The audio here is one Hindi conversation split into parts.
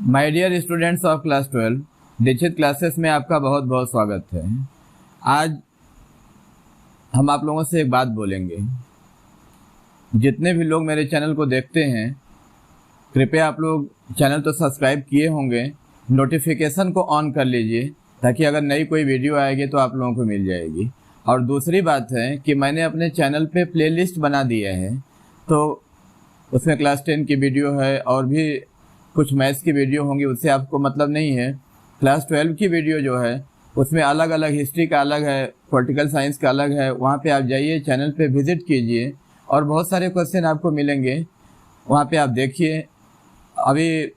My dear students of class 12 Dikshit classes में आपका बहुत बहुत स्वागत है। आज हम आप लोगों से एक बात बोलेंगे। जितने भी लोग मेरे चैनल को देखते हैं, कृपया आप लोग चैनल तो सब्सक्राइब किए होंगे, नोटिफिकेशन को ऑन कर लीजिए ताकि अगर नई कोई वीडियो आएगी तो आप लोगों को मिल जाएगी। और दूसरी बात है कि मैंने अपने चैनल पे प्लेलिस्ट बना दिया है, तो उसमें क्लास 10 की वीडियो है और भी कुछ मैथ्स की वीडियो होंगी, उससे आपको मतलब नहीं है। क्लास 12 की वीडियो जो है उसमें अलग अलग, हिस्ट्री का अलग है, पॉलिटिकल साइंस का अलग है। वहाँ पे आप जाइए, चैनल पे विज़िट कीजिए और बहुत सारे क्वेश्चन आपको मिलेंगे, वहाँ पे आप देखिए। अभी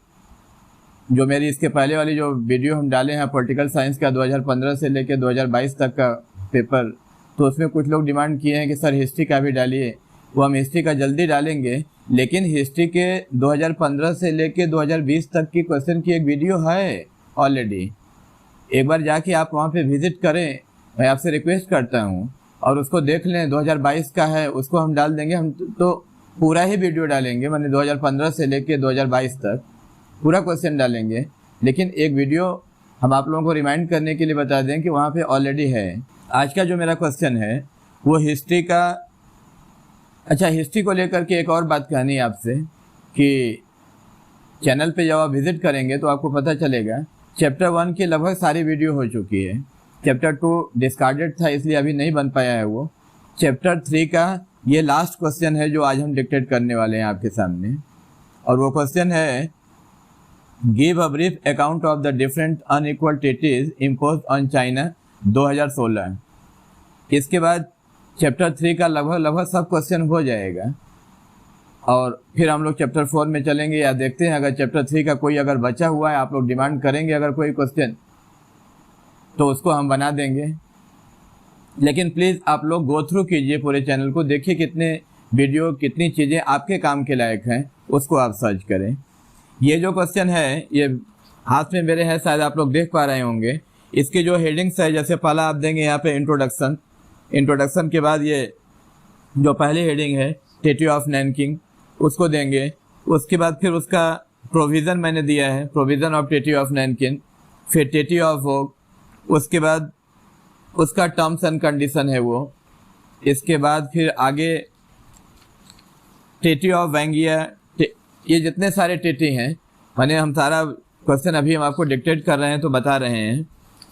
जो मेरी इसके पहले वाली जो वीडियो हम डाले हैं पॉलिटिकल साइंस का 2015 से लेकर 2022 तक का पेपर, तो उसमें कुछ लोग डिमांड किए हैं कि सर हिस्ट्री का भी डालिए। वो हम हिस्ट्री का जल्दी डालेंगे, लेकिन हिस्ट्री के 2015 से लेके 2020 तक की क्वेश्चन की एक वीडियो है ऑलरेडी। एक बार जाके आप वहाँ पे विज़िट करें, मैं आपसे रिक्वेस्ट करता हूँ, और उसको देख लें। 2022 का है, उसको हम डाल देंगे। हम तो पूरा ही वीडियो डालेंगे, मैंने 2015 से लेके 2022 तक पूरा क्वेश्चन डालेंगे। लेकिन एक वीडियो हम आप लोगों को रिमाइंड करने के लिए बता दें कि वहाँ पे ऑलरेडी है। आज का जो मेरा क्वेश्चन है वो हिस्ट्री का। अच्छा, हिस्ट्री को लेकर के एक और बात कहनी है आपसे कि चैनल पे जब आप विज़िट करेंगे तो आपको पता चलेगा चैप्टर 1 की लगभग सारी वीडियो हो चुकी है। चैप्टर 2 डिस्कार्डेड था, इसलिए अभी नहीं बन पाया है वो। चैप्टर 3 का ये लास्ट क्वेश्चन है जो आज हम डिक्टेट करने वाले हैं आपके सामने, और वो क्वेश्चन है give a brief account of the different unequal territories imposed on China 2016। इसके बाद चैप्टर 3 का लगभग सब क्वेश्चन हो जाएगा, और फिर हम लोग चैप्टर 4 में चलेंगे। या देखते हैं, अगर चैप्टर 3 का कोई अगर बचा हुआ है, आप लोग डिमांड करेंगे अगर कोई क्वेश्चन, तो उसको हम बना देंगे। लेकिन प्लीज़ आप लोग गो थ्रू कीजिए पूरे चैनल को, देखिए कितने वीडियो, कितनी चीज़ें आपके काम के लायक हैं, उसको आप सर्च करें। ये जो क्वेश्चन है, ये हाथ में मेरे है, शायद आप लोग देख पा रहे होंगे। इसकी जो हेडिंग्स है, जैसे पहला आप देंगे यहाँ पे इंट्रोडक्शन के बाद ये जो पहली हेडिंग है ट्रीटी ऑफ नैनकिंग, उसको देंगे। उसके बाद फिर उसका प्रोविज़न मैंने दिया है, प्रोविज़न ऑफ ट्रीटी ऑफ नैनकिंग, फिर ट्रीटी ऑफ वोग, उसके बाद उसका टर्म्स एंड कंडीशन है वो। इसके बाद फिर आगे ट्रीटी ऑफ वेंगिया। ये जितने सारे ट्रीटी हैं, मैंने हम सारा क्वेश्चन अभी हम आपको डिक्टेट कर रहे हैं तो बता रहे हैं।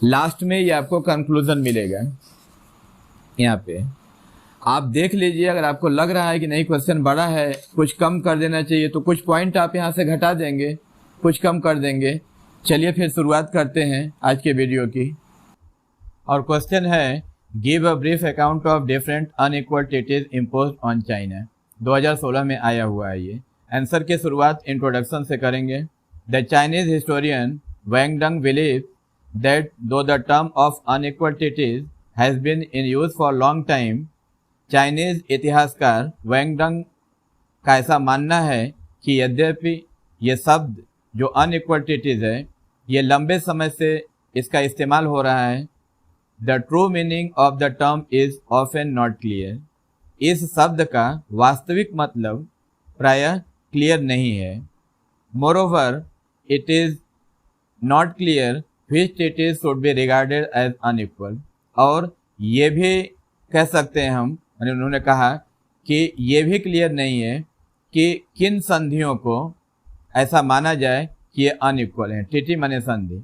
लास्ट में ये आपको कंक्लूजन मिलेगा। यहाँ पे आप देख लीजिए, अगर आपको लग रहा है कि नहीं क्वेश्चन बड़ा है, कुछ कम कर देना चाहिए, तो कुछ पॉइंट आप यहाँ से घटा देंगे, कुछ कम कर देंगे। चलिए फिर शुरुआत करते हैं आज के वीडियो की। और क्वेश्चन है give a brief account of different unequal territories imposed on China. 2016 में आया हुआ है ये। आंसर की शुरुआत इंट्रोडक्शन से करेंगे। The Chinese historian Wang Dong believe that though the term of unequal territories has been in use for long time। Chinese इतिहासकार वैंग डंग का ऐसा मानना है कि यद्यपि ये शब्द जो अनइक्वल टेरिटरीज है, ये लंबे समय से इसका इस्तेमाल हो रहा है। The true meaning of the term is often not clear. इस शब्द का वास्तविक मतलब प्रायः क्लियर नहीं है। Moreover it is not clear which treaties should be regarded as unequal। और ये भी कह सकते हैं हम, उन्होंने कहा कि ये भी क्लियर नहीं है कि किन संधियों को ऐसा माना जाए कि ये अनइक्वल हैं। ट्रीटी माने संधि,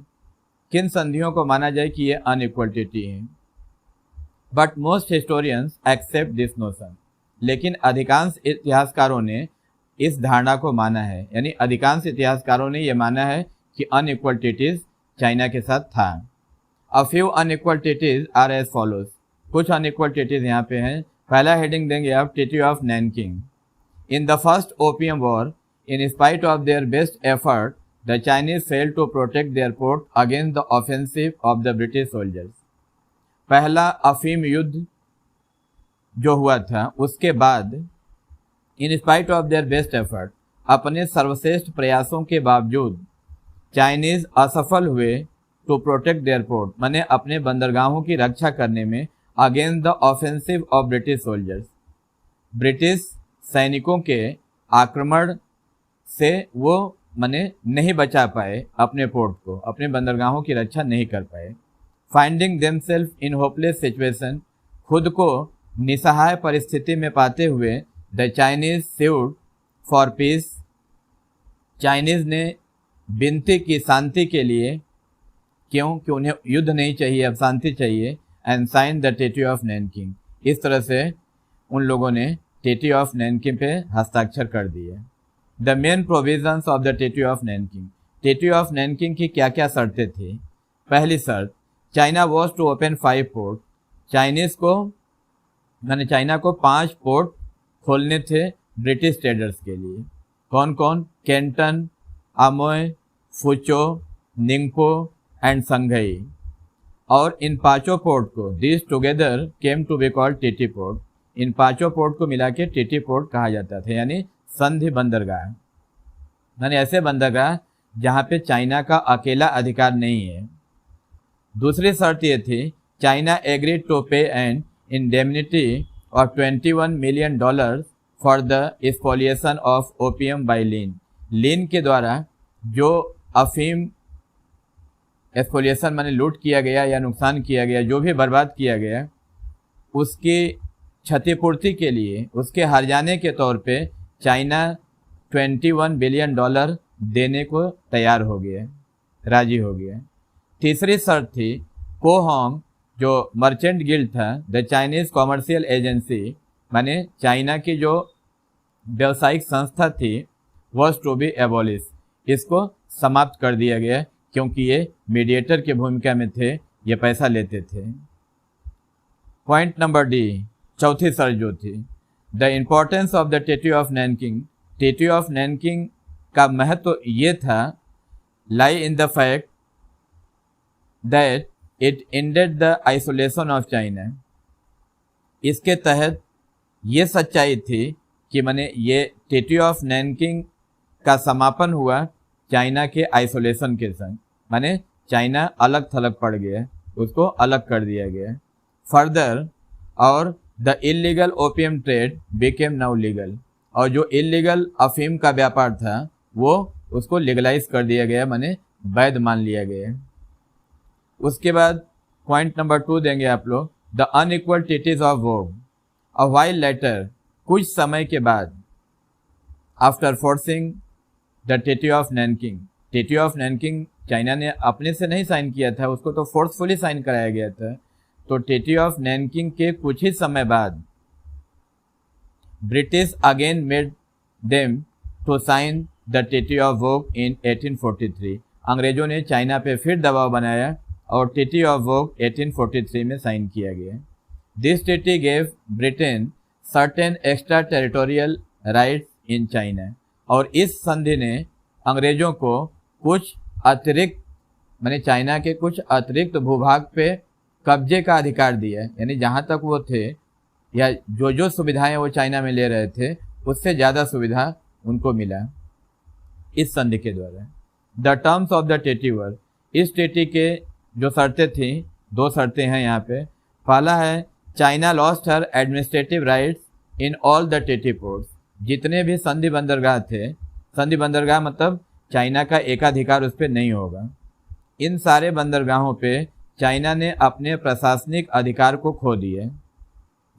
किन संधियों को माना जाए कि ये अनइक्वल ट्रीटी हैं। But most historians accept this notion. लेकिन अधिकांश इतिहासकारों ने इस धारणा को माना है, यानी अधिकांश इतिहासकारों ने ये माना है कि अनइक्वल ट्रीटीज चाइना के साथ था। A few unequal treaties are as follows. कुछ अनइक्वल ट्रीटीज यहाँ पे हैं। पहला हेडिंग देंगे आप treaty of Nanking. In the first opium war, in spite of their best effort, the Chinese failed to protect their port against the offensive of the British soldiers. पहला अफीम युद्ध जो हुआ था, उसके बाद in spite of their best effort, अपने सर्वश्रेष्ठ प्रयासों के बावजूद चाइनीज असफल हुए टू प्रोटेक्ट देयर पोर्ट, माने अपने बंदरगाहों की रक्षा करने में, against the offensive of British soldiers, British सैनिकों के आक्रमण से वो माने नहीं बचा पाए अपने पोर्ट को, अपने बंदरगाहों की रक्षा नहीं कर पाए। Finding themselves in hopeless situation, खुद को निसहाय परिस्थिति में पाते हुए the Chinese sued for peace, Chinese ने विनती की शांति के लिए, क्यों कि उन्हें युद्ध नहीं चाहिए, अब शांति चाहिए। And sign the treaty of Nanking, इस तरह से उन लोगों ने ट्रीटी ऑफ नैनकिंग पे हस्ताक्षर कर दिए। The main provisions of the treaty of Nanking, treaty of Nanking की क्या क्या शर्तें थी। पहली शर्त, China was to open 5 port, Chinese को मैंने चाइना को 5 पोर्ट खोलने थे ब्रिटिश ट्रेडर्स के लिए। कौन कौन? Canton, Amoy, Foochow, Ningpo and Shanghai. और इन 5 पोर्ट को this together came to be called टीटी पोर्ट, इन 5 पोर्ट को मिला के टीटी पोर्ट कहा जाता था, यानी संधि बंदरगाह, यानी ऐसे बंदरगाह जहाँ पे चाइना का अकेला अधिकार नहीं है। दूसरी शर्त ये थी, China agreed to pay an indemnity of $21 million for the spoliation of opium by Lin, Lin के द्वारा जो अफीम स्पॉलिएशन माने लूट किया गया या नुकसान किया गया, जो भी बर्बाद किया गया, उसकी क्षतिपूर्ति के लिए, उसके हर्जाने के तौर पे चाइना $21 बिलियन देने को तैयार हो गया, राजी हो गया। तीसरी शर्त थी, कोहोंग जो मर्चेंट गिल्ड था, द चाइनीज कॉमर्शियल एजेंसी, माने चाइना की जो व्यावसायिक संस्था थी, वॉज टू बी एबॉलिश, इसको समाप्त कर दिया गया, क्योंकि ये मीडिएटर की भूमिका में थे, ये पैसा लेते थे। पॉइंट नंबर डी, चौथी शर्त जो थी, the importance of the treaty of Nanking, treaty of Nanking का महत्व ये था, lie in the fact that it ended the isolation of China, इसके तहत ये सच्चाई थी कि माने ये ट्रीटी ऑफ नैनकिंग का समापन हुआ चाइना के आइसोलेशन के संग, माने चाइना अलग थलग पड़ गया, उसको अलग कर दिया गया। फर्दर, और the illegal opium trade became now legal, और जो इलीगल अफीम का व्यापार था वो उसको लीगलाइज कर दिया गया, माने वैध मान लिया गया। उसके बाद पॉइंट नंबर 2 देंगे आप लोग, the unequal treaties of Bogue, a while later, कुछ समय के बाद, after forcing the treaty of Nanking, treaty of Nanking China ने अपने से नहीं साइन किया था, उसको तो फोर्सफुली साइन कराया गया था। तो ट्रीटी ऑफ नैनकिंग के कुछ ही समय बाद British again made them to sign the treaty of Bogue in 1843, अंग्रेजों ने चाइना पे फिर दबाव बनाया और ट्रीटी ऑफ वोग 1843 में साइन किया गया। This treaty gave Britain certain extra territorial rights in China, और इस संधि ने अंग्रेजों को कुछ अतिरिक्त, माने चाइना के कुछ अतिरिक्त भूभाग पे कब्जे का अधिकार दिया, यानी जहाँ तक वो थे या जो जो सुविधाएं वो चाइना में ले रहे थे, उससे ज़्यादा सुविधा उनको मिला इस संधि के द्वारा। The terms of the treaty were, इस ट्रीटी के जो शर्तें थी, 2 शर्तें हैं यहाँ पे। पहला है, China lost her administrative rights in all the treaty ports, जितने भी संधि बंदरगाह थे, संधि बंदरगाह मतलब चाइना का एकाधिकार उस पर नहीं होगा, इन सारे बंदरगाहों पे चाइना ने अपने प्रशासनिक अधिकार को खो दिए।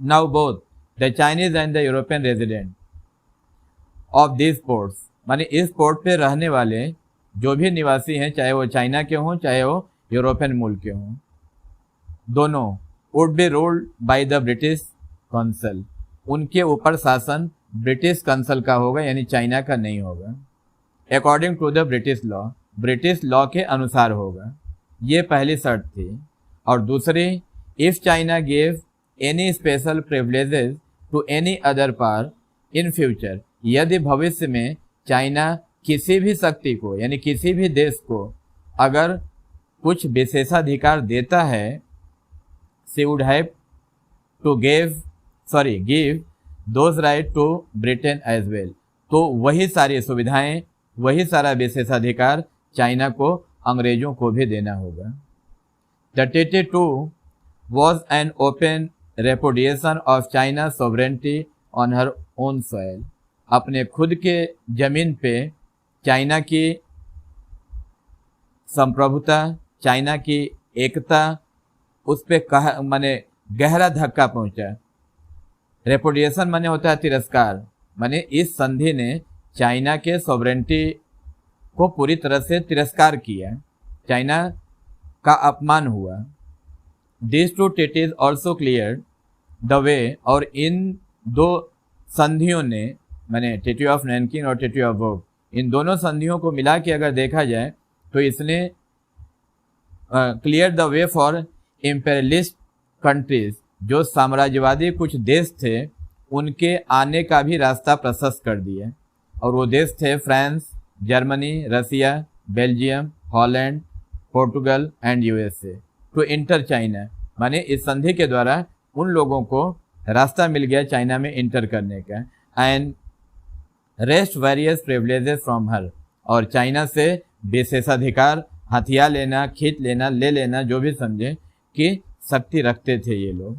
Now both the Chinese and the European resident of this ports, माने इस पोर्ट पे रहने वाले जो भी निवासी हैं, चाहे वो चाइना के हों चाहे वो यूरोपियन मूल के हों, दोनों would be ruled by the British council, उनके ऊपर शासन ब्रिटिश काउंसिल का होगा, यानी चाइना का नहीं होगा। According to the British law, British law के अनुसार होगा। ये पहली शर्त थी। और दूसरी, if China gave any special privileges to any other power in future, यदि भविष्य में चाइना किसी भी शक्ति को, यानी किसी भी देश को अगर कुछ विशेषाधिकार देता है, she would have to give those right to Britain as well, तो वही सारी सुविधाएं, वही सारा विशेषाधिकार चाइना को, अंग्रेजों को भी देना होगा। The treaty 2 was an open repudiation of China sovereignty on her own soil, अपने खुद के जमीन पे चाइना की संप्रभुता, चाइना की एकता, उस पर माने गहरा धक्का पहुंचा। रेपुडिएशन माने होता है तिरस्कार, माने इस संधि ने चाइना के सॉवरेंटी को पूरी तरह से तिरस्कार किया, चाइना का अपमान हुआ। This two treaties also clear the way, और इन दो संधियों ने, माने ट्रीटी ऑफ नैनकिन और ट्रीटी ऑफ वोक, इन दोनों संधियों को मिला के अगर देखा जाए तो इसने clear the way for imperialist countries, जो साम्राज्यवादी कुछ देश थे उनके आने का भी रास्ता प्रशस्त कर दिया। और वो देश थे France, Germany, Russia, Belgium, Holland, Portugal and USA to enter China. माने इस संधि के द्वारा उन लोगों को रास्ता मिल गया चाइना में इंटर करने का। And rest various privileges from her, और चाइना से विशेषाधिकार हथियार लेना, खींच लेना, ले लेना, जो भी समझे कि शक्ति रखते थे ये लोग।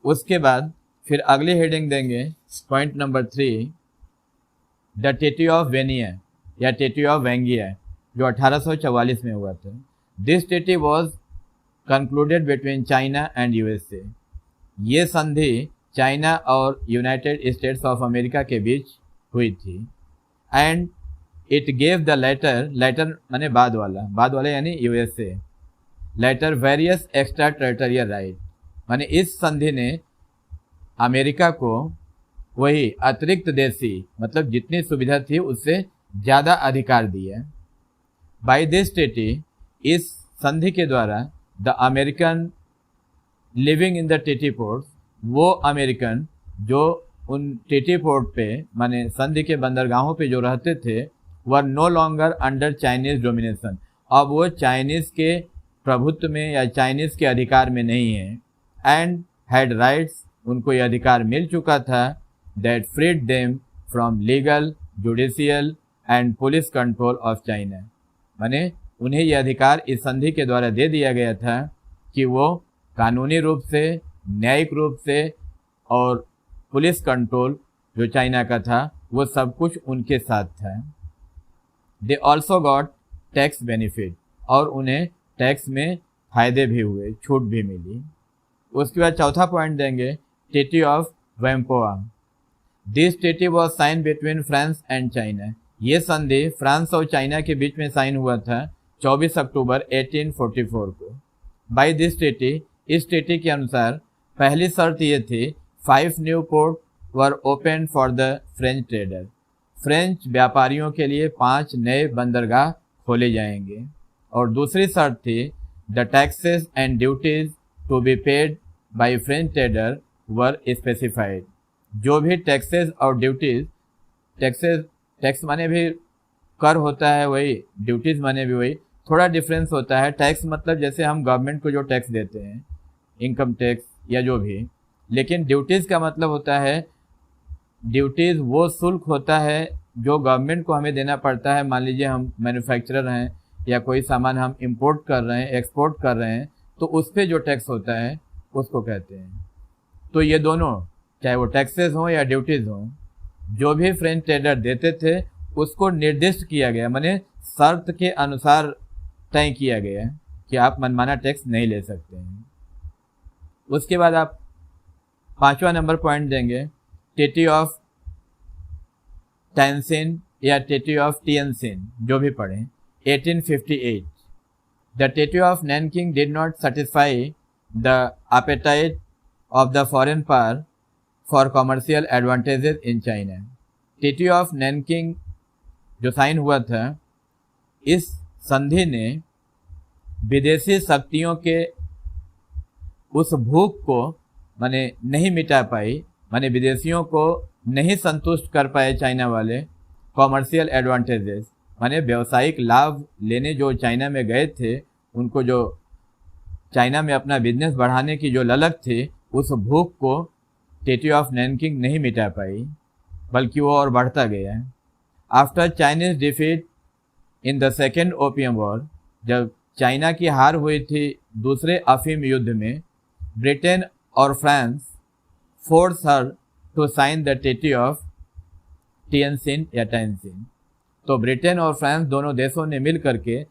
उसके बाद फिर अगली हेडिंग देंगे, point number 3, the treaty of Wanghia या ट्रीटी ऑफ वेंगिया, जो 1844 में हुआ था। This treaty was concluded between China and USA. ये संधि चाइना और यूनाइटेड स्टेट्स ऑफ अमेरिका के बीच हुई थी। And it gave the latter माने बाद वाला यानी USA, latter various extra territorial right, माने इस संधि ने अमेरिका को वही अतिरिक्त देशी, मतलब जितनी सुविधा थी उससे ज़्यादा अधिकार दिए। बाय दिस ट्रीटी, इस संधि के द्वारा the American living in the treaty port, वो अमेरिकन जो उन ट्रीटी पोर्ट पे माने संधि के बंदरगाहों पे जो रहते थे, were no longer under Chinese domination, अब वो चाइनीज के प्रभुत्व में या चाइनीज के अधिकार में नहीं है। एंड हैड राइट्स, उनको ये अधिकार मिल चुका था, that freed them from legal, judicial and police control of China, माने उन्हें यह अधिकार इस संधि के द्वारा दे दिया गया था कि वो कानूनी रूप से, न्यायिक रूप से और पुलिस कंट्रोल जो चाइना का था वो सब कुछ उनके साथ था। They also got tax benefit, और उन्हें टैक्स में फ़ायदे भी हुए, छूट भी मिली। उसके बाद चौथा पॉइंट देंगे, treaty of Whampoa. This treaty was signed between France and China. ये संधि फ्रांस और चाइना के बीच में साइन हुआ था 24 अक्टूबर 1844 को। बाय दिस ट्रीटी, इस ट्रीटी के अनुसार पहली शर्त ये थी, 5 new port were open for the French trader, French व्यापारियों के लिए 5 नए बंदरगाह खोले जाएंगे। और दूसरी शर्त थी, the taxes and duties to be paid by French trader were specified. जो भी टैक्सेस और ड्यूटीज, टैक्स माने भी कर होता है वही, ड्यूटीज माने भी वही, थोड़ा डिफरेंस होता है। टैक्स मतलब जैसे हम गवर्नमेंट को जो टैक्स देते हैं, इनकम टैक्स या जो भी, लेकिन ड्यूटीज़ का मतलब होता है, ड्यूटीज़ वो शुल्क होता है जो गवर्नमेंट को हमें देना पड़ता है। मान लीजिए हम मैन्युफैक्चरर हैं या कोई सामान हम इंपोर्ट कर रहे हैं, एक्सपोर्ट कर रहे हैं, तो उस पर जो टैक्स होता है उसको कहते हैं। तो ये दोनों, चाहे वो टैक्सेस हों या ड्यूटीज़ हों, जो भी फ्रेंच ट्रेडर देते थे उसको निर्दिष्ट किया गया, माने शर्त के अनुसार तय किया गया कि आप मनमाना टैक्स नहीं ले सकते हैं। उसके बाद आप 5वां नंबर पॉइंट देंगे, ट्रीटी ऑफ टैनसिन या ट्रीटी ऑफ टिएनसिन, जो भी पढ़ें, 1858। The treaty of Nanking did not satisfy the appetite of the foreign power for commercial advantages in China. Treaty of Nanking जो साइन हुआ था, इस संधि ने विदेशी शक्तियों के उस भूख को माने नहीं मिटा पाई, माने विदेशियों को नहीं संतुष्ट कर पाए चाइना वाले। कॉमर्शियल एडवांटेजेस माने व्यावसायिक लाभ लेने जो चाइना में गए थे, उनको जो चाइना में अपना बिजनेस बढ़ाने की जो ललक थी, उस भूख को ट्रीटी ऑफ नैनकिंग नहीं मिटा पाई, बल्कि वो और बढ़ता गया। After Chinese defeat in the second opium war, जब चाइना की हार हुई थी दूसरे अफीम युद्ध में, ब्रिटेन और France force her to sign the treaty of Tientsin या टैनसिन। तो ब्रिटेन और फ्रांस दोनों देशों ने मिल करके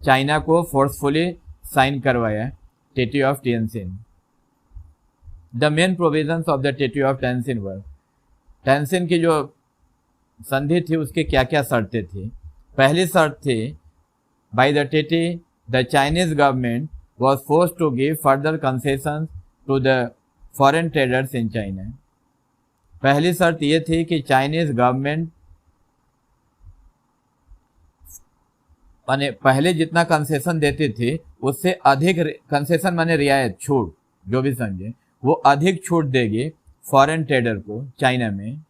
चाइना को फोर्सफुली साइन करवाया treaty of Tientsin. The main provisions of the treaty of Tientsin were, Tientsin की जो संधि थी उसकी क्या क्या शर्तें थी। पहली शर्त थी, by the treaty the Chinese government was forced to give further concessions to the foreign traders in China। पहली शर्त ये थी कि चाइनीज गवर्नमेंट माने पहले जितना कंसेशन देती थी उससे अधिक कंसेशन माने रियायत, छूट, जो भी समझे, वो अधिक छूट देगी फॉरेन ट्रेडर को चाइना में।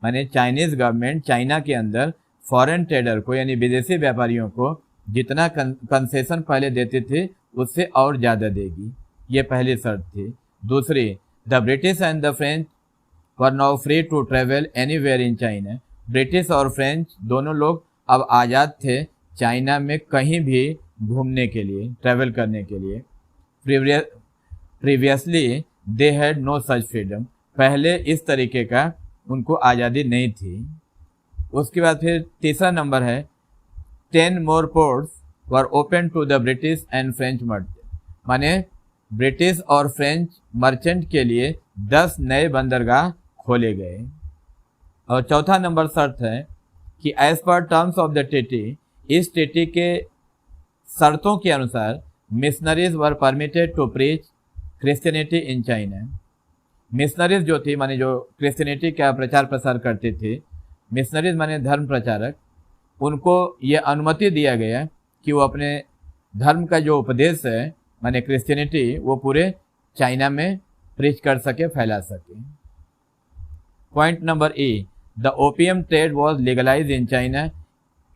माने चाइनीज गवर्नमेंट चाइना के अंदर फॉरेन ट्रेडर को यानी विदेशी व्यापारियों को जितना कंसेशन पहले देती थी उससे और ज़्यादा देगी, ये पहली शर्त थी। दूसरी, the British and the French were now free to travel anywhere in China. British और फ्रेंच दोनों लोग अब आज़ाद थे चाइना में कहीं भी घूमने के लिए, ट्रैवल करने के लिए। Previously they had no such freedom, पहले इस तरीके का उनको आज़ादी नहीं थी। उसके बाद फिर तीसरा नंबर है, 10 more ports were open to the British and French merchant, माने ब्रिटिश और फ्रेंच मर्चेंट के लिए 10 नए बंदरगाह खोले गए। और चौथा नंबर शर्त है कि as per terms of the treaty, इस ट्रीटी के शर्तों के अनुसार missionaries were permitted to preach Christianity in China. Missionaries जो थी माने जो क्रिश्चियनिटी का प्रचार प्रसार करती थी, मिशनरीज माने धर्म प्रचारक, उनको ये अनुमति दिया गया कि वो अपने धर्म का जो उपदेश है माने क्रिश्चियनिटी वो पूरे चाइना में प्रीच कर सके, फैला सके। Point number A, the opium trade was legalize in China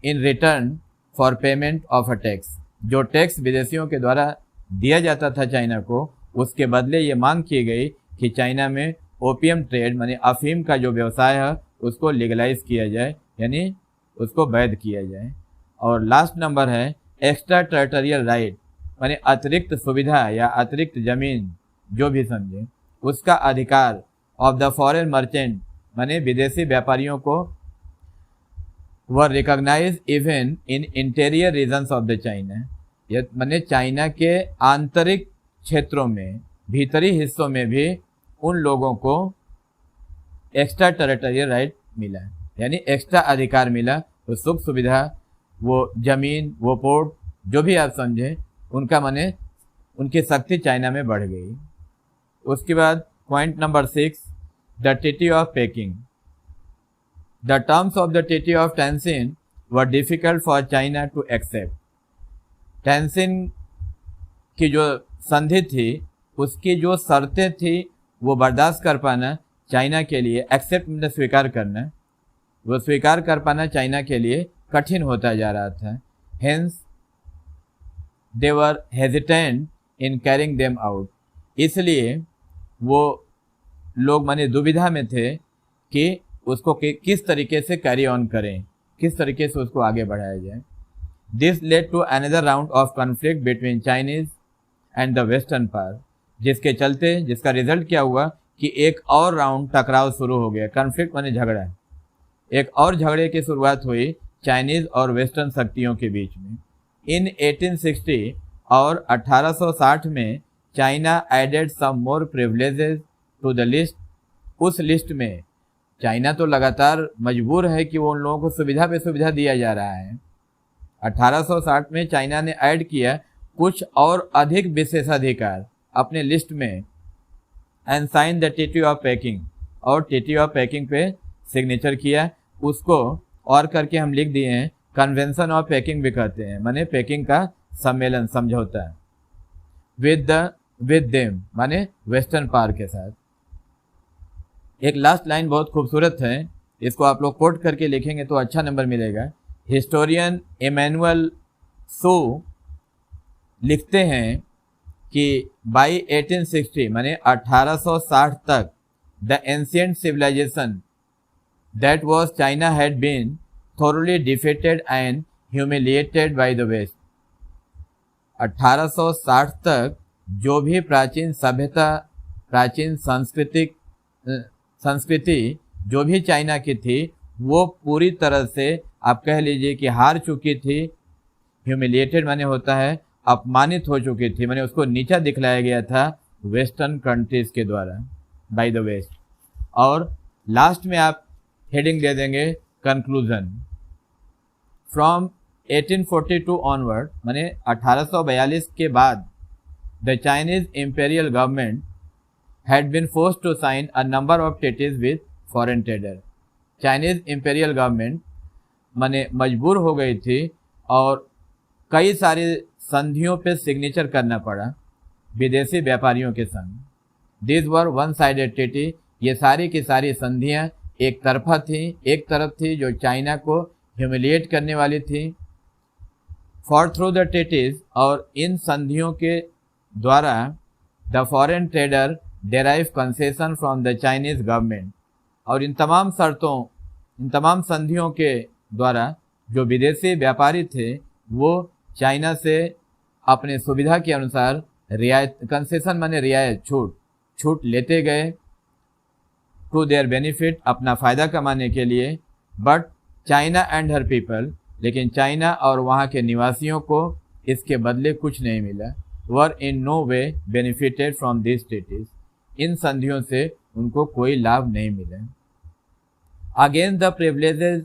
in return for payment of a tax. जो टैक्स विदेशियों के द्वारा दिया जाता था चाइना को, उसके बदले ये मांग की गई कि चाइना में ओपियम ट्रेड माने अफीम का जो व्यवसाय है उसको लीगलाइज किया जाए, यानी उसको वैध किया जाए। और लास्ट नंबर है, एक्स्ट्रा टेरिटोरियल राइट माने अतिरिक्त सुविधा या अतिरिक्त जमीन, जो भी समझे, उसका अधिकार ऑफ द फॉरेन मर्चेंट माने विदेशी व्यापारियों को were recognise even in interior regions of the China, माने चाइना के आंतरिक क्षेत्रों में, भीतरी हिस्सों में भी उन लोगों को एक्स्ट्रा टेरिटोरियल राइट मिला, यानी एक्स्ट्रा अधिकार मिला। वो सुख सुविधा, वो जमीन, वो पोर्ट, जो भी आप समझें, उनका माने उनकी शक्ति चाइना में बढ़ गई। उसके बाद point number 6, the treaty of Peking. The terms of the treaty of Tientsin were difficult for China to accept. Tientsin की जो संधि थी उसकी जो शर्तें थी वो बर्दाश्त कर पाना चाइना के लिए, एक्सेप्ट मतलब स्वीकार करना, वो स्वीकार कर पाना चाइना के लिए कठिन होता जा रहा था। Hence they were hesitant in carrying them out, इसलिए वो लोग माने दुविधा में थे कि उसको किस तरीके से कैरी ऑन करें, किस तरीके से उसको आगे बढ़ाया जाए। This led to another round of conflict between Chinese and the western part, जिसके चलते जिसका रिजल्ट क्या हुआ कि एक और राउंड टकराव शुरू हो गया। कॉन्फ्लिक्ट माने झगड़ा, एक और झगड़े की शुरुआत हुई चाइनीज और वेस्टर्न शक्तियों के बीच में। इन 1860 और 1860 में China added some more privileges to the list. उस लिस्ट में चाइना तो लगातार मजबूर है कि वो उन लोगों को सुविधा पे सुविधा दिया जा रहा है। 1860 में चाइना ने ऐड किया कुछ और अधिक विशेषाधिकार अपने लिस्ट में, and sign the treaty of Peking, और ट्रीटी ऑफ पेकिंग पे सिग्नेचर किया। उसको और करके हम लिख दिए हैं कन्वेंशन ऑफ पेकिंग भी कहते हैं, माने पेकिंग का सम्मेलन, समझौता, विद देम माने वेस्टर्न पावर के साथ। एक लास्ट लाइन बहुत खूबसूरत है, इसको आप लोग कोट करके लिखेंगे तो अच्छा नंबर मिलेगा। हिस्टोरियन इमैनुअल सो लिखते हैं कि बाई 1860 माने 1860 तक the ancient civilisation that was China had been thoroughly defeated and humiliated by the West। 1860 तक जो भी प्राचीन सभ्यता, प्राचीन संस्कृति जो भी चाइना की थी, वो पूरी तरह से आप कह लीजिए कि हार चुकी थी। ह्यूमिलिएटेड माने होता है अपमानित हो चुकी थी, माने उसको नीचा दिखलाया गया था वेस्टर्न कंट्रीज के द्वारा, बाय द वेस्ट। और लास्ट में आप हेडिंग दे देंगे कंक्लूजन। फ्रॉम 1842 ऑनवर्ड, माने 1842 के बाद the Chinese imperial government had been forced to sign a number of treaties with foreign trader। Chinese imperial government माने मजबूर हो गई थी और कई सारी संधियों पे सिग्नेचर करना पड़ा विदेशी व्यापारियों के संग। This were one sided treaty, ये सारी की सारी संधियां एक तरफा थी, एक तरफ थी जो चाइना को ह्यूमिलिएट करने वाली थी। फॉर थ्रू द ट्रीटीज, और इन संधियों के द्वारा the foreign trader derive concession from the Chinese government, और इन तमाम शर्तों, इन तमाम संधियों के द्वारा जो विदेशी व्यापारी थे वो चाइना से अपने सुविधा के अनुसार रियायत, कंसेशन माने रियायत, छूट लेते गए टू देयर बेनिफिट, अपना फ़ायदा कमाने के लिए। But China and her people, लेकिन चाइना और वहाँ के निवासियों को इसके बदले कुछ नहीं मिला। Were in no way benefited from this treaties, इन संधियों से उनको कोई लाभ नहीं मिले। Against the privileges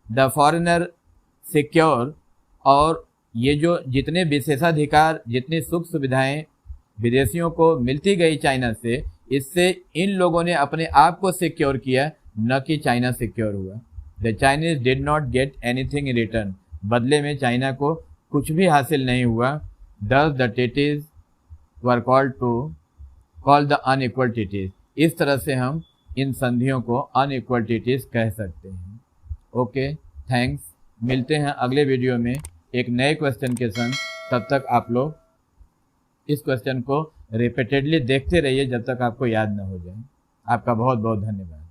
the foreigner secure, और ये जो जितने विशेषाधिकार, जितनी सुख सुविधाएं विदेशियों को मिलती गई चाइना से, इससे इन लोगों ने अपने आप को सिक्योर किया, न कि चाइना सिक्योर हुआ। The Chinese did not get anything in return, बदले में चाइना को कुछ भी हासिल नहीं हुआ। Thus the treaties were called the unequal treaties, इस तरह से हम इन संधियों को अनइक्वल ट्रीटीज कह सकते हैं। Okay, thanks. मिलते हैं अगले वीडियो में एक नए क्वेश्चन के संग। तब तक आप लोग इस क्वेश्चन को रिपीटेडली देखते रहिए जब तक आपको याद न हो जाए। आपका बहुत बहुत धन्यवाद।